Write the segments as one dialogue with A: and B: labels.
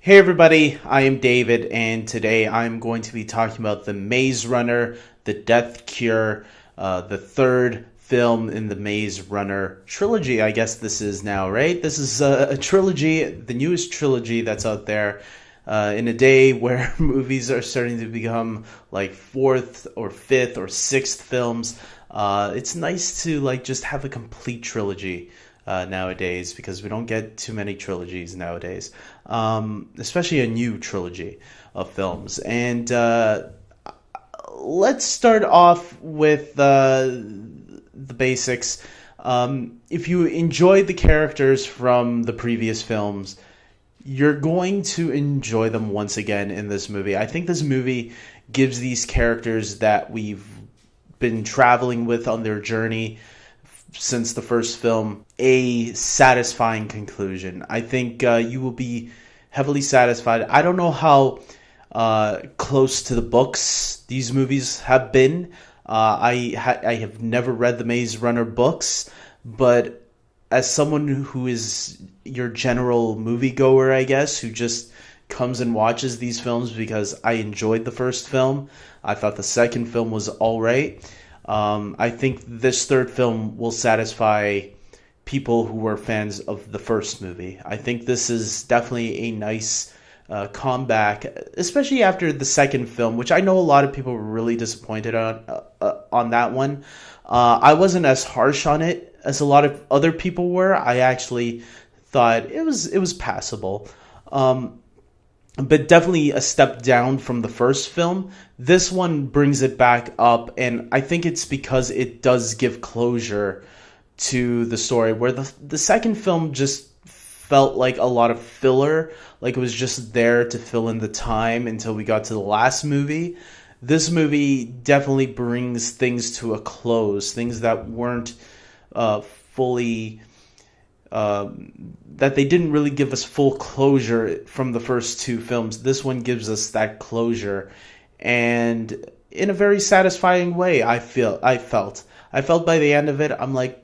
A: Hey everybody, I am David, and today I'm going to be talking about The Maze Runner, The Death Cure, the third film in the Maze Runner trilogy. I guess this is now, right? This is a trilogy, the newest trilogy that's out there. In a day where movies are starting to become like fourth or fifth or sixth films, it's nice to like just have a complete trilogy nowadays because we don't get too many trilogies nowadays, especially a new trilogy of films. And let's start off with the basics. If you enjoyed the characters from the previous films, you're going to enjoy them once again in this movie. I think this movie gives these characters that we've been traveling with on their journey since the first film a satisfying conclusion. I think you will be heavily satisfied. I don't know how close to the books these movies have been. I have never read the Maze Runner books, but as someone who is your general moviegoer, I guess, who just comes and watches these films because I enjoyed the first film, I thought the second film was all right. I think this third film will satisfy people who were fans of the first movie. I think this is definitely a nice comeback, especially after the second film, which I know a lot of people were really disappointed on that one. I wasn't as harsh on it as a lot of other people were. I actually thought it was passable. But definitely a step down from the first film. This one brings it back up, and I think it's because it does give closure to the story, where the second film just felt like a lot of filler, like it was just there to fill in the time until we got to the last movie. This movie definitely brings things to a close, things that weren't fully... that they didn't really give us full closure from the first two films. This one gives us that closure, and in a very satisfying way. I felt by the end of it, I'm like,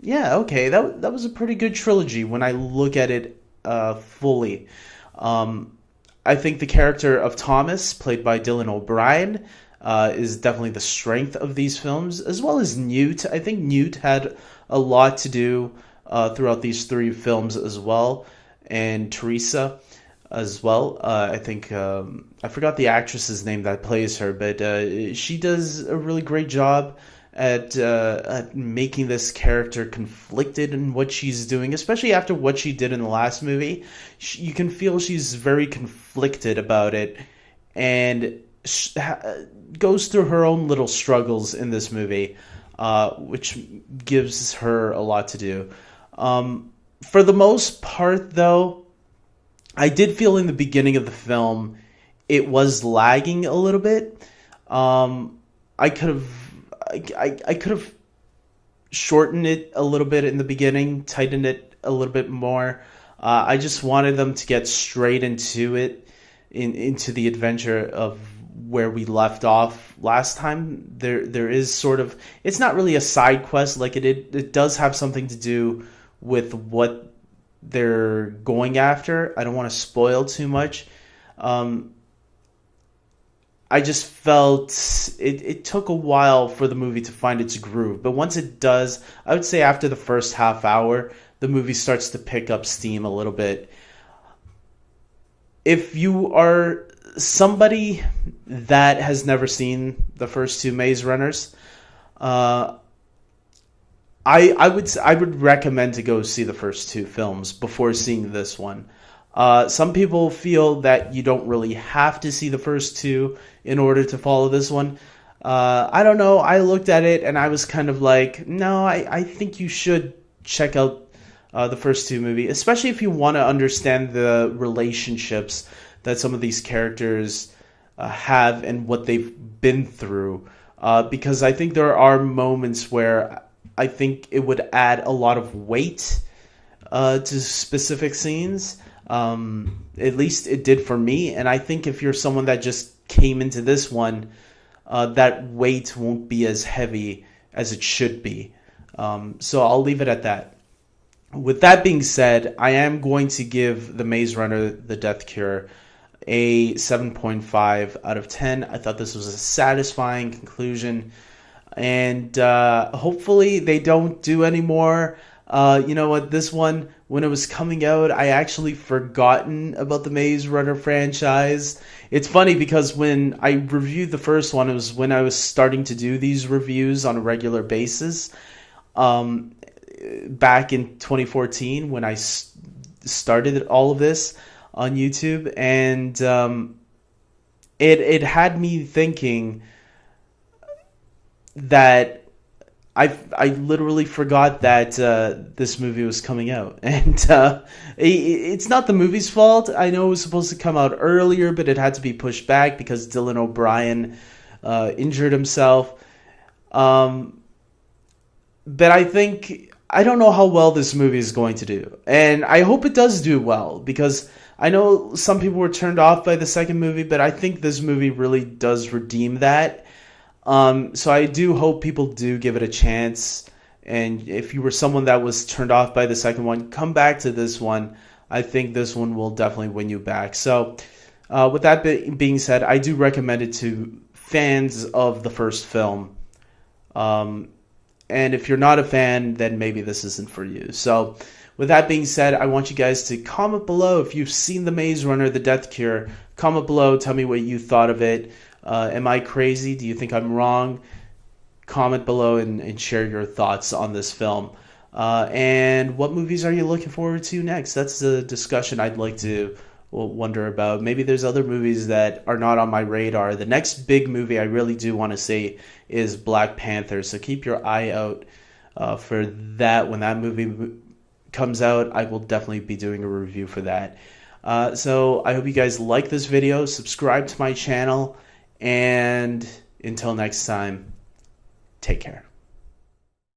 A: yeah, okay, that was a pretty good trilogy when I look at it fully. I think the character of Thomas, played by Dylan O'Brien, is definitely the strength of these films, as well as Newt. I think Newt had a lot to do throughout these three films as well, and Teresa as well. I think I forgot the actress's name that plays her, but she does a really great job at making this character conflicted in what she's doing, especially after what she did in the last movie. You can feel she's very conflicted about it, and goes through her own little struggles in this movie, which gives her a lot to do. For the most part, though, I did feel in the beginning of the film it was lagging a little bit. I could have shortened it a little bit in the beginning, tightened it a little bit more. I just wanted them to get straight into it, into the adventure of where we left off last time. There is sort of, it's not really a side quest, like it does have something to do with what they're going after. I don't want to spoil too much. I just felt it took a while for the movie to find its groove. But once it does, I would say after the first half hour, the movie starts to pick up steam a little bit. If you are somebody that has never seen the first two Maze Runners, I would recommend to go see the first two films before seeing this one. Some people feel that you don't really have to see the first two in order to follow this one. I don't know. I looked at it and I was kind of like, no, I think you should check out the first two movies, especially if you want to understand the relationships that some of these characters have and what they've been through. Because I think there are moments where I think it would add a lot of weight to specific scenes. At least it did for me. And I think if you're someone that just came into this one, that weight won't be as heavy as it should be. So I'll leave it at that. With that being said, I am going to give The Maze Runner: The Death Cure a 7.5 out of 10. I thought this was a satisfying conclusion, and hopefully they don't do any more. You know what? This one, when it was coming out, I actually forgotten about the Maze Runner franchise. It's funny because when I reviewed the first one, it was when I was starting to do these reviews on a regular basis. Um, Back in 2014 when I started all of this on YouTube, and it had me thinking that I literally forgot that this movie was coming out, and it's not the movie's fault. I know it was supposed to come out earlier, but it had to be pushed back because Dylan O'Brien injured himself. But I don't know how well this movie is going to do. And I hope it does do well, because I know some people were turned off by the second movie, but I think this movie really does redeem that. So I do hope people do give it a chance. And if you were someone that was turned off by the second one, come back to this one. I think this one will definitely win you back. So with that being said, I do recommend it to fans of the first film. And if you're not a fan, then maybe this isn't for you. So with that being said, I want you guys to comment below if you've seen The Maze Runner: The Death Cure. Comment below. Tell me what you thought of it. Am I crazy? Do you think I'm wrong? Comment below and share your thoughts on this film. And what movies are you looking forward to next? That's the discussion I'd like to wonder about. Maybe there's other movies that are not on my radar. The next big movie I really do want to see is Black Panther, so keep your eye out for that. When that movie comes out, I will definitely be doing a review for that. So I hope you guys like this video, subscribe to my channel, and until next time, take care.